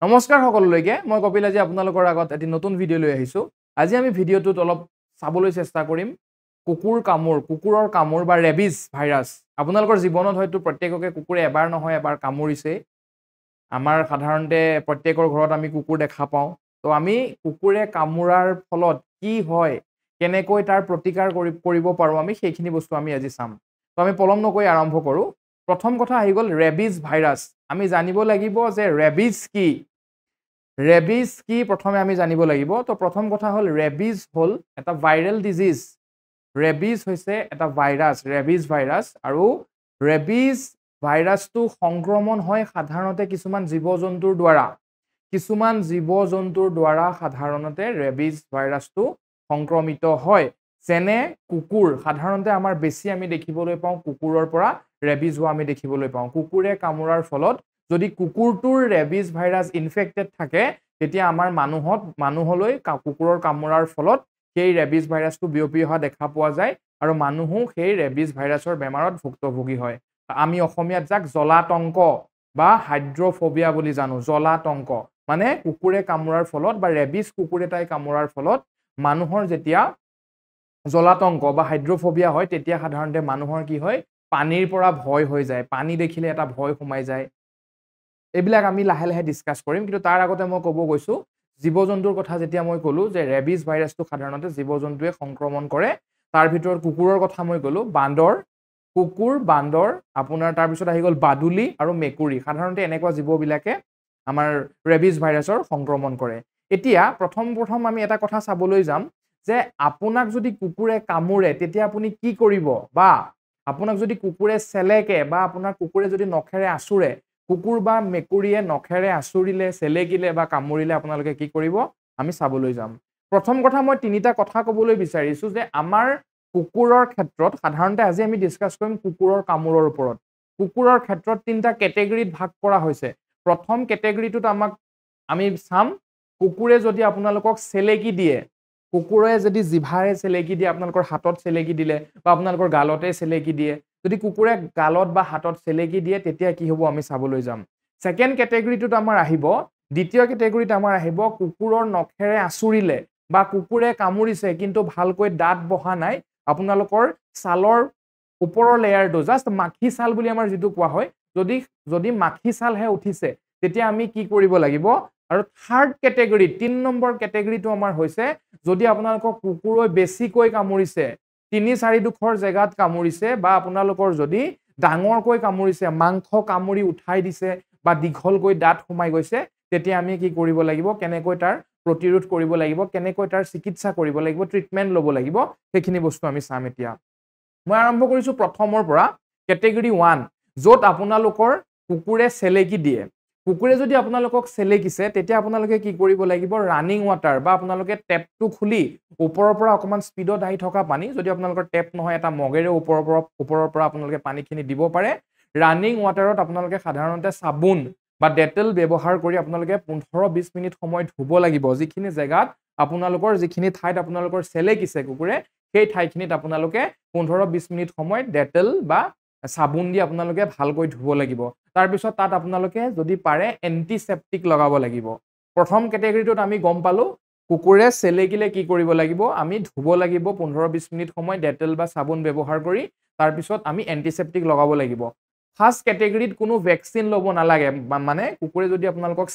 নমস্কাৰ সকলোলৈকে মই কপিল আজি আপোনালোকৰ আগত এটি নতুন ভিডিঅ' লৈ আহিছোঁ আজি আমি ভিডিঅ'টোত অলপ চাবলৈ চেষ্টা কৰিম কুকুৰৰ কামোৰ বা ৰেবিজ ভাইৰাছ আপোনালোকৰ জীৱনত হয়তো প্ৰত্যেককে কুকুৰে এবাৰ নহয় এবাৰ কামুৰিছে আমাৰ সাধাৰণতে প্ৰত্যেকৰ ঘৰত আমি কুকুৰ দেখা পাওঁ তো আমি কুকুৰে কামোৰাৰ ফলত কি হয় কেনেকৈ তাৰ প্ৰতিকাৰ কৰিব পাৰোঁ আমি সেইখিনি বস্তু আমি আজি চাম তো আমি পলম নকৈ আৰম্ভ কৰোঁ প্ৰথম কথা আহি গ'ল ৰেবিজ ভাইৰাছ আমি জানিব লাগিব যে ৰেবিজ কি প্ৰথমে আমি জানিব লাগিব তো প্ৰথম কথা হ'ল ৰেবিজ হ'ল এটা ভাইৰেল ডিজিজ ৰেবিজ হৈছে এটা ৰেবিজ ভাইৰাছ আৰু ৰেবিজ ভাইৰাছটো সংক্ৰমণ হয় সাধাৰণতে কিছুমান জীৱ-জন্তুৰ দ্বাৰা সাধাৰণতে ৰেবিজ ভাইৰাছটো সংক্ৰমিত হয় যেনে কুকুৰ সাধাৰণতে আমাৰ বেছি আমি দেখিবলৈ পাওঁ কুকুৰৰ পৰা ৰেবিজ হোৱা আমি দেখিবলৈ পাওঁ কুকুৰে কামোৰাৰ ফলত যদি কুকুৰটোৰ ৰেবিজ ভাইৰাছ ইনফেক্টেড থাকে তেতিয়া আমাৰ মানুহলৈ কুকুৰৰ কামোৰাৰ ফলত সেই ৰেবিজ ভাইৰাছটো বিয়পি অহা দেখা পোৱা যায় আৰু মানুহো সেই ৰেবিজ ভাইৰাছৰ বেমাৰত ভুক্তভোগী হয় আমি অসমীয়াত যাক জলাতংক বা হাইড্ৰোফোবিয়া বুলি জানো জলাতংক মানে কুকুৰে কামোৰাৰ ফলত বা ৰেবিজ কুকুৰ এটাই কামোৰাৰ ফলত মানুহৰ যেতিয়া জলাতংক বা হাইড্ৰোফোবিয়া হয় তেতিয়া সাধাৰণতে মানুহৰ কি হয় পানীৰ পৰা ভয় হৈ যায় পানী দেখিলে এটা ভয় সোমাই যায় এইবিলাক আমি লাহে লাহে ডিসকাস কৰিম কিন্তু তাৰ আগতে মই ক'ব গৈছো জীৱ-জন্তুৰ কথা যেতিয়া মই ক'লো যে ৰেবিজ ভাইৰাছটো সাধাৰণতে জীৱ-জন্তুৱে সংক্ৰমণ কৰে তাৰ ভিতৰত কুকুৰৰ কথা মই ক'লো বান্দৰ আপোনাৰ তাৰ পিছত আহি গ'ল বাদুলি আৰু মেকুৰী সাধাৰণতে এনেকুৱা জীৱবিলাকে আমাৰ ৰেবিজ ভাইৰাছৰ সংক্ৰমণ কৰে এতিয়া প্ৰথম আমি এটা কথা চাবলৈ যাম যে আপোনাক যদি কুকুৰে কামুৰে তেতিয়া আপুনি কি কৰিব বা আপোনাক যদি কুকুৰে চেলেকে বা আপোনাৰ কুকুৰে যদি নখেৰে আচুৰে কুকুৰ বা মেকুৰীয়ে নখেৰে আচুৰিলে চেলেকিলে বা কামুৰিলে আপোনালোকে কি কৰিব আমি চাবলৈ যাম প্ৰথম কথা মই তিনিটা কথা ক'বলৈ বিচাৰিছো যে আমাৰ কুকুৰৰ ক্ষেত্ৰত সাধাৰণতে আজি আমি ডিসকাস কৰিম কুকুৰৰ কামোৰৰ ওপৰত কুকুৰৰ ক্ষেত্ৰত তিনিটা ক্যাটেগৰীত ভাগ কৰা হৈছে প্ৰথম ক্যাটেগৰীটোত আমি চাম কুকুৰে যদি আপোনালোকক চেলেকি দিয়ে কুকুৰে যদি জিভাৰে চেলেকি দিয়ে আপোনালোকৰ হাতত চেলেকি দিলে বা আপোনালোকৰ গালতে চেলেকি দিয়ে যদি কুকুৰে গালত বা হাতত চেলেকি দিয়ে তেতিয়া কি হ'ব আমি চাবলৈ যাম সেকেন্ড ক্যাটেগৰীটোত আমাৰ আহিব দ্বিতীয় ক্যাটেগৰীত আমাৰ আহিব কুকুৰৰ নখেৰে আচুৰিলে বা কুকুৰে কামুৰিছে কিন্তু ভালকৈ দাঁত বহা নাই আপোনালোকৰ ছালৰ ওপৰৰ লেয়াৰটো জাস্ট মাখি ছাল বুলি আমাৰ যেটো কোৱা হয় যদি মাখি ছালহে উঠিছে তেতিয়া আমি কি কৰিব লাগিব আৰু থাৰ্ড ক্যাটেগৰী 3 নম্বৰ ক্যাটেগৰীটো আমাৰ হৈছে যদি আপোনালোকক কুকুৰই বেছিকৈ কামুৰিছে 3-4 দুখৰ জায়গাত কামুৰিছে বা আপোনালোকৰ যদি ডাঙৰকৈ কামুৰিছে মাংস কামুৰি উঠাই দিছে বা দীঘলকৈ দাঁত সোমাই গৈছে তেতিয়া আমি কি কৰিব লাগিব কেনেকৈ তাৰ প্ৰতিৰোধ কৰিব লাগিব কেনেকৈ তাৰ চিকিৎসা কৰিব লাগিব ট্ৰিটমেন্ট ল'ব লাগিব সেইখিনি বস্তু আমি চাম এতিয়া মই আৰম্ভ কৰিছো প্ৰথমৰ পৰা ক্যাটেগৰী 1 য'ত আপোনালোকৰ কুকুৰে চেলেকি দিয়ে কুকুৰে যদি আপোনালোকক চেলেকিছে তেতিয়া আপোনালোকে কি কৰিব লাগিব ৰানিং ওৱাটাৰ বা আপোনালোকে টেপটো খুলি ওপৰৰ পৰা অকমান স্পিডত আহি থকা পানী যদি আপোনালোকৰ টেপ নহয় এটা মগেৰে ওপৰৰ পৰা আপোনালোকে পানীখিনি দিব পাৰে ৰানিং ওৱাটাৰত আপোনালোকে সাধাৰণতে সাবুন বা ডেটল ব্যৱহাৰ কৰি আপোনালোকে 15-20 মিনিট সময় ধুব লাগিব যিখিনি জায়গাত আপোনালোকৰ যিখিনি ঠাইত আপোনালোকৰ চেলেকিছে কুকুৰে সেই ঠাইখিনিত আপোনালোকে 15-20 মিনিট সময় ডেটল বা সাবুন দি আপোনালোকে ভালকৈ ধুব লাগিব তাৰ পিছত তাত আপোনালোকে যদি পাৰে এন্টিসেপ্টিক লগাব লাগিব প্ৰথম ক্যাটেগৰীটোত আমি গম পালো কুকুৰে চেলেকিলে কি কৰিব লাগিব আমি ধুব লাগিব 15-20 মিনিট সময় ডেটল বা সাবুন ব্যৱহাৰ কৰি তাৰ পিছত আমি এন্টিসেপ্টিক লগাব লাগিব ফাৰ্স্ট ক্যাটেগৰীত কোনো ভ্যাকচিন ল'ব নালাগে মানে কুকুৰে যদি আপোনালোকক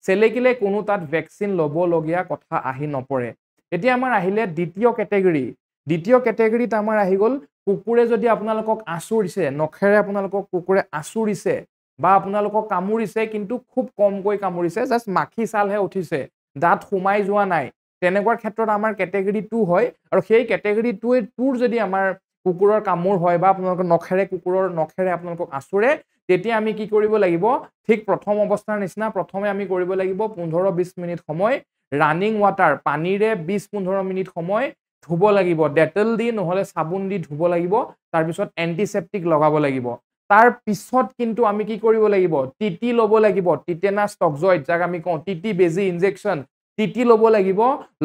চেলেকিলে কোনো তাত ভ্যাকচিন ল'ব লগিয়া কথা আহি নপৰে এতিয়া আমাৰ আহিলে দ্বিতীয় ক্যাটেগৰীত আমাৰ আহি গ'ল কুকুৰে যদি আপোনালোকক আচুৰিছে নখেৰে আপোনালোকক কুকুৰে আচুৰিছে বা আপোনালোকক কামুৰিছে কিন্তু খুব কমকৈ কামুৰিছে জাস্ট মাখি ছালহে উঠিছে দাঁত সোমাই যোৱা নাই তেনেকুৱা ক্ষেত্ৰত আমাৰ ক্যাটেগৰী 2 হয় আৰু সেই ক্যাটেগৰী 2 যদি আমাৰ কুকুৰৰ কামুৰ হয় বা আপোনালোকৰ কুকুৰৰ নখেৰে আপোনালোকক আচুৰে তেতিয়া আমি কি কৰিব লাগিব ঠিক প্ৰথম অৱস্থাৰ নিচিনা প্ৰথমে আমি কৰিব লাগিব 15-20 মিনিট সময় ৰানিং ওৱাটাৰ পানীৰে 20-15 মিনিট সময় ধুব লাগিব ডেটল দি নহলে সাবুন দি ধুব লাগিব তাৰ পিছত এন্টিসেপ্টিক লগাব লাগিব তাৰ পিছত কিন্তু আমি কি কৰিব লাগিব টিটি ল'ব লাগিব টিটেনাস টক্সইড যাক আমি কওঁ টিটি বেজি ইনজেকশন টিটি ল'ব লাগিব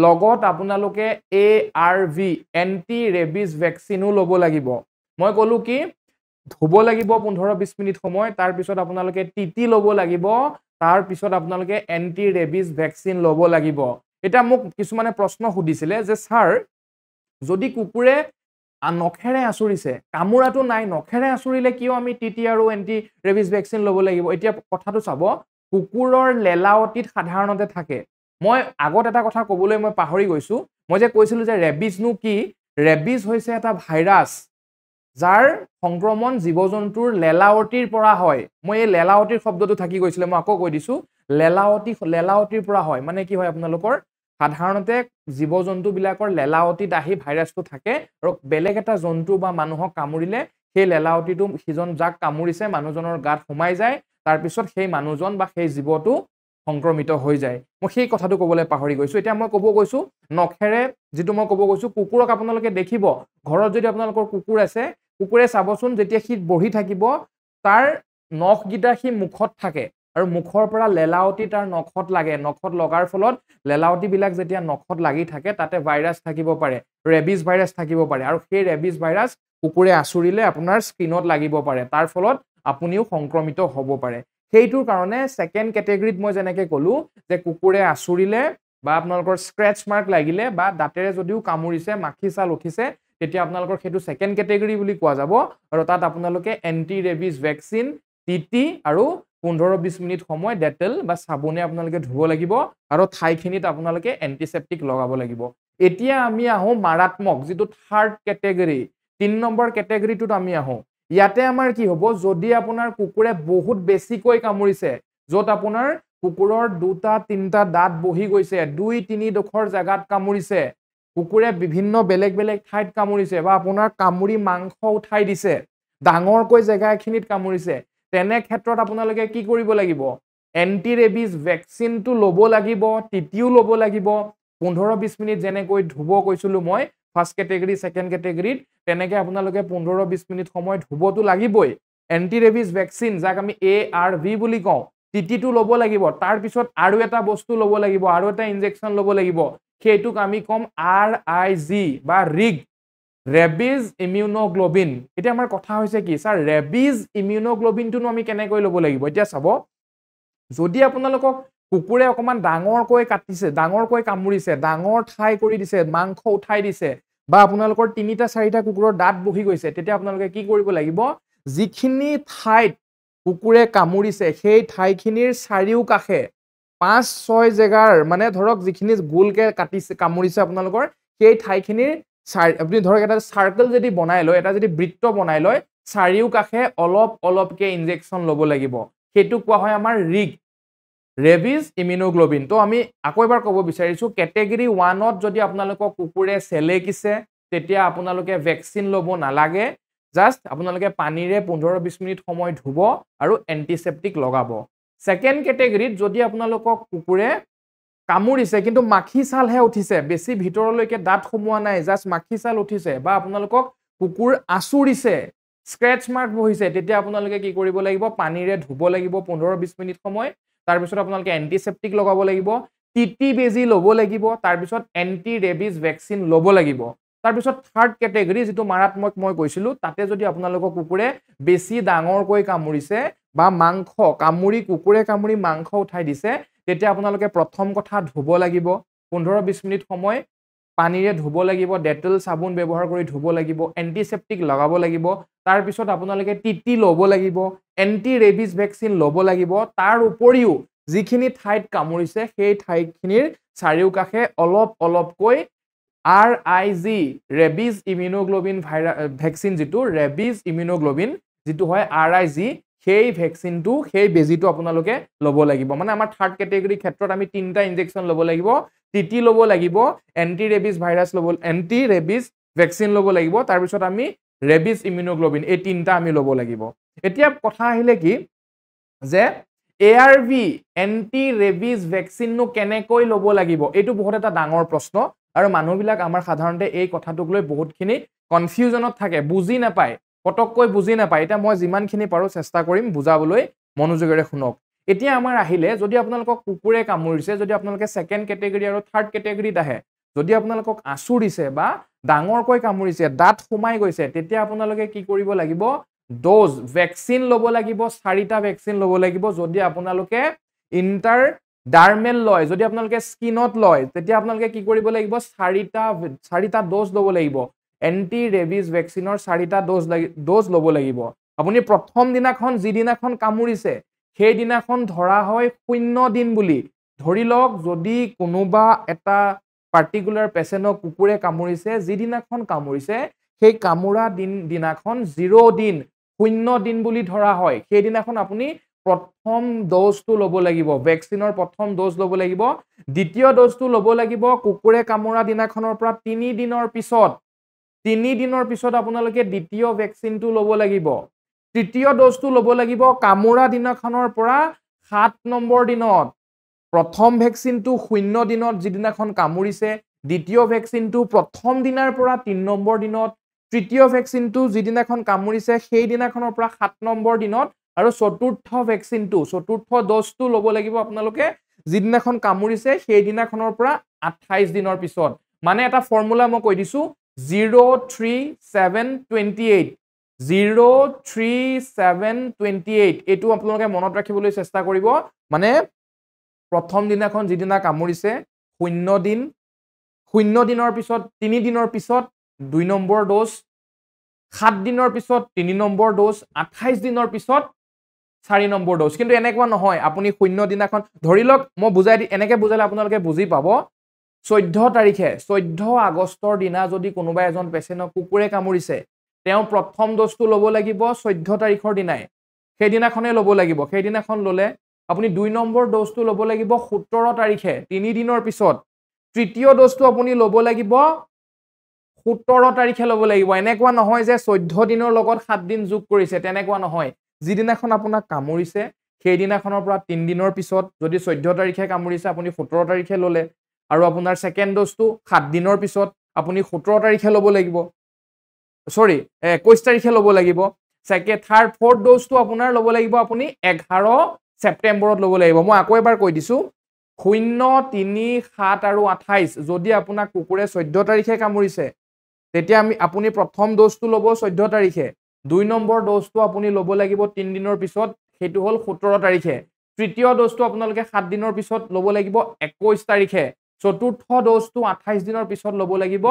লগত আপোনালোকে এআৰভি এন্টি ৰেবিজ ভ্যাকচিনো ল'ব লাগিব মই ক'লো কি ধুব লাগিব 15-20 মিনিট সময় তাৰ পিছত আপোনালোকে টিটি ল'ব লাগিব তাৰ পিছত আপোনালোকে এন্টি ৰেবিজ ভেকচিন ল'ব লাগিব এটা মোক কিছুমানে প্ৰশ্ন সুধিছিলে যে স্যাৰ যদি কুকুৰে নখেৰে আচুৰিছে কামুৰাটো নাই নখেৰে আচুৰিলে কিয় আমি টিটি আৰু এন্টি ৰেবিজ ভেকচিন ল'ব লাগিব এতিয়া কথাটো চাব কুকুৰৰ লেলাৱতিত সাধাৰণতে থাকে মই আগত এটা কথা ক'বলৈ মই পাহৰি গৈছো মই যে কৈছিলো যে ৰেবিজনো কি ৰেবিজ হৈছে এটা ভাইৰাছ যাৰ সংক্ৰমণ জীৱ-জন্তুৰ লেলাৱতিৰ পৰা হয় মই এই লেলাৱতিৰ শব্দটো থাকি গৈছিল মই আকৌ কৈ দিছো লেলাৱতিৰ পৰা হয় মানে কি হয় আপোনালোকৰ সাধাৰণতে জীৱ-জন্তু বিলাকৰ লেলাৱতিত আহি ভাইৰাছটো থাকে আৰু বেলেগ এটা জন্তু বা মানুহক কামুৰিলে সেই লেলাৱতিটো সিজন যাক কামুৰিছে মানুহজনৰ গাত সোমাই যায় তাৰ পিছত সেই মানুহজন বা সেই জীৱটো সংক্ৰমিত হৈ যায় মই সেই কথাটো ক'বলৈ পাহৰি গৈছো এতিয়া মই ক'ব গৈছো নখেৰে যেটো মই ক'ব গৈছো কুকুৰক আপোনালোকে দেখিব ঘৰত যদি আপোনালোকৰ কুকুৰ আছে কুকুৰে চাবচোন যেতিয়া সি বহি থাকিব তাৰ নখগিটা সি মুখত থাকে আৰু মুখৰ পৰা লেলাৱতি তাৰ নখত লাগে নখত লগাৰ ফলত লেলাৱতি বিলাক যেতিয়া নখত লাগি থাকে তাতে ভাইৰাছ থাকিব পাৰে ৰেবিজ ভাইৰাছ থাকিব পাৰে আৰু সেই ৰেবিজ ভাইৰাছ কুকুৰে আচুৰিলে আপোনাৰ স্কিনত লাগিব পাৰে তাৰ ফলত আপুনিও সংক্ৰমিত হ'ব পাৰে সেইটোৰ কাৰণে সেকেন্ড ক্যাটেগৰীত মই যেনেকৈ ক'লো যে কুকুৰে আচুৰিলে বা আপোনালোকৰ স্ক্ৰেচ মাৰ্ক লাগিলে বা দাঁতেৰে যদিও কামুৰিছে মাখি চাল উঠিছে তেতিয়া আপোনালোকৰ সেইটো সেকেন্ড ক্যাটেগৰী বুলি কোৱা যাব আৰু তাত আপোনালোকে এন্টি ৰেবিজ ভেকচিন টিটি আৰু 15-20 মিনিট সময় ডেটেল বা সাবুনে আপোনালোকে ধুব লাগিব আৰু ঠাইখিনিত আপোনালোকে এন্টিসেপ্টিক লগাব লাগিব এতিয়া আমি আহো মাৰাত্মক যেটো থাৰ্ড ক্যাটেগৰী 3 নম্বৰ ক্যাটেগৰীটোত আমি আহো ইয়াতে আমাৰ কি হ'ব যদি আপোনাৰ কুকুৰে বহুত বেছিকৈ কামুৰিছে যত আপোনাৰ কুকুৰৰ দুটা তিনটা দাঁত বহি গৈছে 2-3 ডোখৰ জাগাত কামুৰিছে কুকুৰে বিভিন্ন বেলেগ বেলেগ ঠাইত কামুৰিছে বা আপোনাৰ কামুৰি মাংস উঠাই দিছে ডাঙৰকৈ জাগা এখিনিত কামুৰিছে তেনে ক্ষেত্ৰত আপোনালোকে কি কৰিব লাগিব এন্টি ৰেবিজ ভেকচিনটো ল'ব লাগিব টিটিও ল'ব লাগিব 15-20 মিনিট যেনেকৈ ধুব কৈছিলো মই ফাৰ্স্ট ক্যাটেগৰী সেকেন্ড ক্যাটেগৰীত তেনেকৈ আপোনালোকে 15-20 মিনিট সময় ধুবটো লাগিবই এন্টি ৰেবিজ ভেকচিন যাক আমি ARV বুলি কওঁ টিটিটো ল'ব লাগিব তাৰ পিছত আৰু এটা বস্তু ল'ব লাগিব আৰু এটা ইনজেকচন ল'ব লাগিব সেইটোক আমি কম RIG বা ৰিগ ৰেবিজ ইমিউনোগ্লোবিন এটা আমাৰ কথা হৈছে কি স্যাৰ ৰেবিজ ইমিউনোগ্লোবিনটো আমি কেনেকৈ ল'ব লাগিব এতিয়া চাব যদি আপোনালোকক কুকুৰে অকমান ডাঙৰকৈ কাটিছে ডাঙৰকৈ কামুৰিছে ডাঙৰ ঠাই কৰি দিছে মাংস উঠাই দিছে বা আপোনালোকৰ 3-4টা কুকুৰৰ দাঁত বহি গৈছে তেতিয়া আপোনালোকে কি কৰিব লাগিব যিখিনি ঠাইত কুকুৰে কামুৰিছে সেই ঠাইখিনিৰ চাৰিও কাষে 5-6 জেগাৰ মানে ধৰক যিখিনি গোলকে কাটিছে কামুৰিছে আপোনালোকৰ সেই ঠাইখিনিৰ আপুনি ধৰক এটা সাৰ্কেল যদি বনাই লয় এটা যদি বৃত্ত বনাই লয় চাৰিও কাষে অলপ অলপকে ইনজেকচন ল'ব লাগিব সেইটো কোৱা হয় আমাৰ ৰিগ ৰেবিজ ইমিউনোগ্লোবিন তো আমি আকৌ এবাৰ ক'ব বিচাৰিছো ক্যাটেগৰী 1ত যদি আপোনালোকক কুকুৰে চেলেকিছে তেতিয়া আপোনালোকে ভেকচিন ল'ব নালাগে জাস্ট আপোনালোকে পানীৰে 15-20 মিনিট সময় ধুব আৰু এন্টিসেপ্টিক লগাব সেকেন্ড ক্যাটেগৰীত যদি আপোনালোকক কুকুৰে কামুৰিছে কিন্তু মাখি চালহে উঠিছে বেছি ভিতৰলৈকে দাঁত সোমোৱা নাই জাস্ট মাখি চাল উঠিছে বা আপোনালোকক কুকুৰ আচুৰিছে স্ক্ৰেচ মাৰ্ক বহিছে তেতিয়া আপোনালোকে কি কৰিব লাগিব পানীৰে ধুব লাগিব 15-20 মিনিট সময় তাৰ পিছত আপোনালোকে এন্টিসেপ্টিক লগাব লাগিব টিটি বেজি ল'ব লাগিব তাৰ পিছত এন্টি ৰেবিজ ভেকচিন ল'ব লাগিব তাৰ পিছত থাৰ্ড ক্যাটেগৰী যেটো মাৰাত্মক মই কৈছিলো তাতে যদি আপোনালোকক কুকুৰে বেছি ডাঙৰকৈ কামুৰিছে বা মাংস কুকুৰে কামুৰি মাংস উঠাই দিছে তেতিয়া আপোনালোকে প্ৰথম কথা ধুব লাগিব 15-20 মিনিট সময় পানীৰে ধুব লাগিব ডেটল সাবুন ব্যৱহাৰ কৰি ধুব লাগিব এন্টিসেপ্টিক লগাব লাগিব তাৰ পিছত আপোনালোকে টিটি ল'ব লাগিব এন্টি ৰেবিজ ভেকচিন ল'ব লাগিব তাৰ উপৰিও যিখিনি ঠাইত কামুৰিছে সেই ঠাইখিনিৰ চাৰিওকাষে অলপ অলপকৈ RIG ৰেবিজ ইমিউনোগ্লোবিন ভেকচিন যেটো ৰেবিজ ইমিউনোগ্লোবিন যেটো হয় RIG সেই ভেকচিনটো সেই বেজিটো আপোনালোকে ল'ব লাগিব মানে আমাৰ থাৰ্ড ক্যাটেগৰী ক্ষেত্ৰত আমি তিনটা ইনজেকচন ল'ব লাগিব টিটি ল'ব লাগিব এন্টি ৰেবিজ ভেকচিন ল'ব লাগিব তাৰ পিছত আমি ৰেবিজ ইমিউনোগ্লোবিন এই তিনটা আমি ল'ব লাগিব এতিয়া কথা আহিলে কি যে ARV এন্টি ৰেবিজ ভেকচিন নো কেনেকৈ ল'ব লাগিব এটো বহুত এটা ডাঙৰ প্ৰশ্ন আৰু মানুহবিলাক আমাৰ সাধাৰণতে এই কথাটোক লৈ বহুতখিনি কনফিউজনত থাকে বুজি নাপায় পটককৈ বুজি নাপায় এটা মই যিমানখিনি পাৰো চেষ্টা কৰিম বুজাবলৈ মনোযোগেৰে শুনক এতিয়া আমাৰ আহিলে যদি আপোনালোকক কুকুৰে কামুৰিছে যদি আপোনালোকে সেকেন্ড ক্যাটেগৰী আৰু থাৰ্ড ক্যাটেগৰীত আহে যদি আপোনালোকক আচুৰিছে বা ডাঙৰকৈ কামুৰিছে দাঁত সোমাই গৈছে তেতিয়া আপোনালোকে কি কৰিব লাগিব ডোজ ভেকচিন ল'ব লাগিব 4টা ভেকচিন ল'ব লাগিব যদি আপোনালোকে ইণ্টাৰডাৰ্মেল লয়, যদি আপোনালোকে স্কিনত লয় তেতিয়া আপোনালোকে কি কৰিব লাগিব, চাৰিটা ড'জ ল'ব লাগিব। এণ্টি ৰেবিজ ভেকচিনৰ 4টা ড'জ ল'ব লাগিব। আপুনি প্ৰথম দিনাখন যিদিনাখন কামুৰিছে সেইদিনাখন ধৰা হয় 0 দিন বুলি। ধৰি লওক যদি কোনোবা এটা পাৰ্টিকুলাৰ পেচেণ্টক কুকুৰে কামুৰিছে, যিদিনাখন কামুৰিছে সেই কামুৰা দিনাখন 0 দিন 0 দিন বুলি ধৰা হয়, সেইদিনাখন আপুনি প্ৰথম ড'জটো ল'ব লাগিব, ভেকচিনৰ প্ৰথম ড'জ ল'ব লাগিব। দ্বিতীয় ড'জটো ল'ব লাগিব কুকুৰে কামুৰা দিনাখনৰ পৰা 3 দিনৰ পিছত। 3 দিনৰ পিছত আপোনালোকে দ্বিতীয় ভেকচিনটো ল'ব লাগিব। তৃতীয় ড'জটো ল'ব লাগিব কামুৰা দিনাখনৰ পৰা 7 নম্বৰ দিনত। প্ৰথম ভেকচিনটো 0 দিনত যিদিনাখন কামুৰিছে, দ্বিতীয় ভেকচিনটো প্ৰথম দিনাৰ পৰা 3 নম্বৰ দিনত, তৃতীয় ভেকচিনটো যিদিনাখন কামুৰিছে সেইদিনাখনৰ পৰা 7 নম্বৰ দিনত, আৰু চতুৰ্থ ভেকচিনটো, চতুৰ্থ ড'জটো ল'ব লাগিব আপোনালোকে যিদিনাখন কামুৰিছে সেইদিনাখনৰ পৰা 28 দিনৰ পিছত। মানে এটা ফৰ্মুলা মই কৈ দিছো, 03728 03728 এইটো আপোনালোকে মনত ৰাখিবলৈ চেষ্টা কৰিব। মানে প্ৰথম দিনাখন যিদিনা কামুৰিছে 0 দিন, 0 দিনৰ পিছত 3 দিনৰ পিছত 2 নম্বৰ ড'জ, 7 দিনৰ পিছত 3 নম্বৰ ড'জ, 28 দিনৰ পিছত 4 নম্বৰ ড'জ। কিন্তু এনেকুৱা নহয় আপুনি 0 দিনাখন, ধৰি লওক মই বুজাই দি এনেকে বুজালে আপোনালোকে বুজি পাব। 14 তাৰিখে 14 আগষ্টৰ দিনা যদি কোনোবা এজন পেচেণ্টক কুকুৰে কামুৰিছে, তেওঁ প্ৰথম ড'জটো ল'ব লাগিব 14 তাৰিখৰ দিনাই, সেইদিনাখনে ল'ব লাগিব। সেইদিনাখন ল'লে আপুনি 2 নম্বৰ ড'জটো ল'ব লাগিব 17 তাৰিখে, 3 দিনৰ পিছত। তৃতীয় ড'জটো আপুনি ল'ব লাগিব 17 তাৰিখে ল'ব লাগিব। এনেকুৱা নহয় যে 14 দিনৰ লগত 7 দিন যোগ কৰিছে, তেনেকুৱা নহয়। যিদিনাখন আপোনাক কামুৰিছে সেইদিনাখনৰ পৰা 3 দিনৰ পিছত, যদি 14 তাৰিখে কামুৰিছে আপুনি 17 তাৰিখে ল'লে, আৰু আপোনাৰ ছেকেণ্ড ড'জটো 7 দিনৰ পিছত আপুনি 17 তাৰিখে ল'ব লাগিব, 21 তাৰিখে ল'ব লাগিব। থাৰ্ড ফৰ্থ ড'জটো আপোনাৰ ল'ব লাগিব আপুনি 11 ছেপ্টেম্বৰত ল'ব লাগিব। মই আকৌ এবাৰ কৈ দিছো, 0, 3, 7 আৰু 28 যদি আপোনাক কুকুৰে 14 তাৰিখে কামুৰিছে তেতিয়া আপুনি প্ৰথম ড'জটো ল'ব 14 তাৰিখে, 2 নম্বৰ ড'জটো আপুনি ল'ব লাগিব 3 দিনৰ পিছত, সেইটো হ'ল 17 তাৰিখে। তৃতীয় ড'জটো আপোনালোকে 7 দিনৰ পিছত ল'ব লাগিব 21 তাৰিখে। চতুৰ্থ ড'জটো 28 দিনৰ পিছত ল'ব লাগিব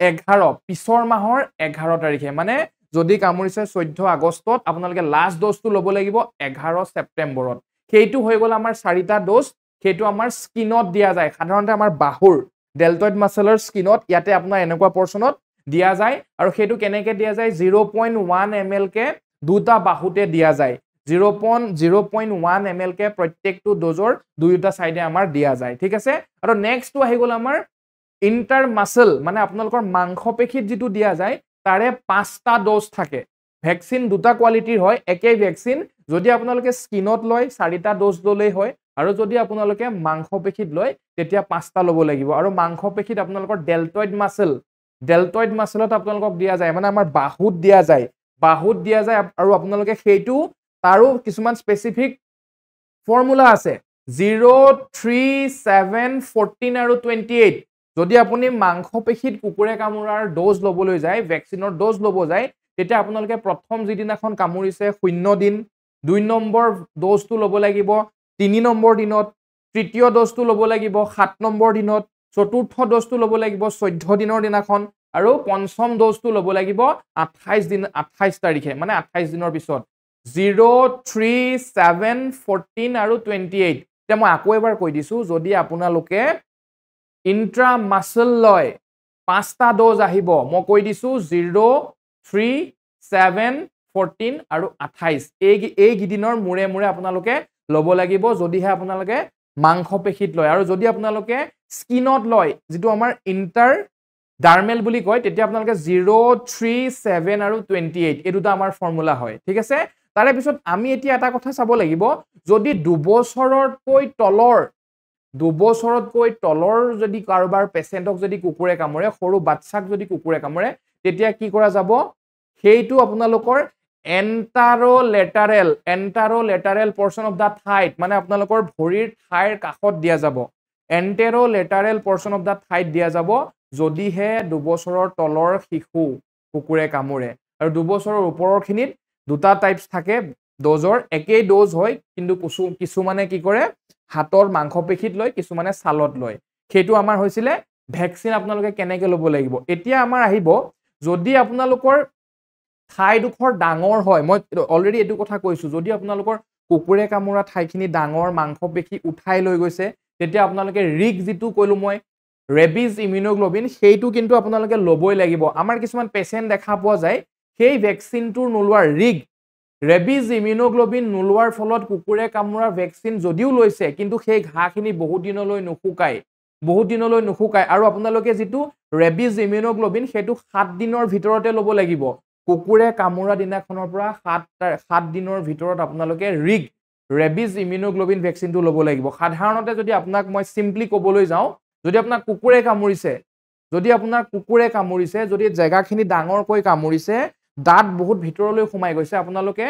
11 পিছৰ মাহৰ 11 তাৰিখে। মানে যদি কামুৰিছে 14 আগষ্টত, আপোনালোকে লাষ্ট ড'জটো ল'ব লাগিব 11 ছেপ্টেম্বৰত। সেইটো হৈ গ'ল আমাৰ 4টা ড'জ। সেইটো আমাৰ স্কিনত দিয়া যায়, সাধাৰণতে আমাৰ বাহুৰ ডেলটইড মাসেলৰ স্কিনত, ইয়াতে আপোনাৰ এনেকুৱা পৰ্চনত দিয়া যায়। আৰু সেইটো কেনেকে দিয়া যায়, 0.1 ml কে দুটা বাহুতে দিয়া যায়। 0.1 ml কে প্ৰত্যেকটো ড'জৰ দুয়োটা চাইডে আমাৰ দিয়া যায়। ঠিক আছে। আৰু নেক্সটটো আহি গ'ল আমাৰ ইণ্টাৰ মাসেল, মানে আপোনালোকৰ মাংসপেশীত যিটো দিয়া যায় তাৰে 5টা ড'জ থাকে। ভেকচিন দুটা কোৱালিটিৰ হয়, একেই ভেকচিন। যদি আপোনালোকে স্কিনত লয় 4টা ড'জ ল'লেই হয়, আৰু যদি আপোনালোকে মাংসপেশীত লয় তেতিয়া 5টা ল'ব লাগিব। আৰু মাংসপেশীত আপোনালোকৰ ডেলটইড মাসেলত আপোনালোকক দিয়া যায়, মানে আমাৰ বাহুত দিয়া যায়, আৰু আপোনালোকে সেইটো তাৰো কিছুমান স্পেচিফিক ফৰ্মুলা আছে, 0, 3, 7, 14 আৰু 28। যদি আপুনি মাংসপেশীত কুকুৰে কামুৰাৰ ড'জ ল'বলৈ যায়, ভেকচিনৰ ড'জ ল'ব যায়, তেতিয়া আপোনালোকে প্ৰথম যিদিনাখন কামুৰিছে 0 দিন, 2 নম্বৰ ড'জটো ল'ব লাগিব 3 নম্বৰ দিনত, তৃতীয় ড'জটো ল'ব লাগিব 7 নম্বৰ দিনত, চতুৰ্থ ড'জটো ল'ব লাগিব 14 দিনৰ দিনাখন, আৰু পঞ্চম ড'জটো ল'ব লাগিব 28 তাৰিখে, মানে 28 দিনৰ পিছত। 0, 3, 7, 14 আৰু 28। এতিয়া মই আকৌ এবাৰ কৈ দিছো, যদি আপোনালোকে ইন্ট্ৰা মাসেল লয় 5টা ড'জ আহিব। মই কৈ দিছো 0, 3, 7, 14 আৰু 28। এই গিদিনৰ মূৰে মূৰে আপোনালোকে ল'ব লাগিব, যদিহে আপোনালোকে মাংসপেশীত লয়। আৰু যদি আপোনালোকে স্কিনত লয়, যিটো আমাৰ ইণ্টাৰ ডাৰ্মেল বুলি কয়, তেতিয়া আপোনালোকে 0, 3, 7 আৰু 28 এই দুটা আমাৰ ফৰ্মুলা হয়। ঠিক আছে। তাৰে পিছত আমি এতিয়া এটা কথা চাব লাগিব, যদি 2 বছৰতকৈ তলৰ যদি কাৰোবাৰ পেচেণ্টক যদি কুকুৰে কামুৰে, সৰু বাচ্চাক যদি কুকুৰে কামুৰে, তেতিয়া কি কৰা যাব, সেইটো আপোনালোকৰ এণ্টাৰ'লেটাৰেল পৰ্চন অফ দা থাইত, মানে আপোনালোকৰ ভৰিৰ ঠাইৰ কাষত দিয়া যাব। এণ্টেৰ'লেটাৰেল পৰ্চন অফ দা থাইত দিয়া যাব, যদিহে 2 বছৰৰ তলৰ শিশু কুকুৰে কামুৰে। আৰু 2 বছৰৰ ওপৰৰ খিনিত দুটা টাইপছ থাকে, ড'জৰ একেই ড'জ হয় কিন্তু কিছুমানে কি কৰে হাতৰ মাংসপেশীত লয় কিছুমানে ছালত লয় সেইটো আমাৰ হৈছিলে ভেকচিন আপোনালোকে কেনেকৈ ল'ব লাগিব এতিয়া আমাৰ আহিব যদি আপোনালোকৰ ঠাইডোখৰ ডাঙৰ হয় মই অলৰেডি এইটো কথা কৈছো যদি আপোনালোকৰ কুকুৰে কামোৰা ঠাইখিনি ডাঙৰ মাংসপেশী উঠাই লৈ গৈছে তেতিয়া আপোনালোকে ৰিগ যিটো কৈলো মই ৰেবিজ ইমিউনোগ্লোবিন সেইটো কিন্তু আপোনালোকে ল'বই লাগিব আমাৰ কিছুমান পেচেণ্ট দেখা পোৱা যায় সেই ভেকচিনটোৰ নোলোৱাৰ ৰিগ ৰেবিজ ইমিউনোগ্লোবিন নোলোৱাৰ ফলত কুকুৰে কামোৰা ভেকচিন যদিও লৈছে কিন্তু সেই ঘাঁখিনি বহুত দিনলৈ নুশুকায় আৰু আপোনালোকে যিটো ৰেবিজ ইমিউনোগ্লোবিন সেইটো 7 দিনৰ ভিতৰতে ল'ব লাগিব কুকুৰে কামোৰা দিনাখনৰ পৰা 7 দিনৰ ভিতৰত আপোনালোকে ৰিগ ৰেবিজ ইমিউনোগ্লোবিন ভেকচিনটো ল'ব লাগিব সাধাৰণতে যদি আপোনাক মই সিম্পলি ক'বলৈ যাওঁ যদি আপোনাক কুকুৰে কামুৰিছে যদি জেগাখিনি ডাঙৰকৈ কামুৰিছে দাঁত বহুত ভিতৰলৈ সোমাই গৈছে আপোনালোকে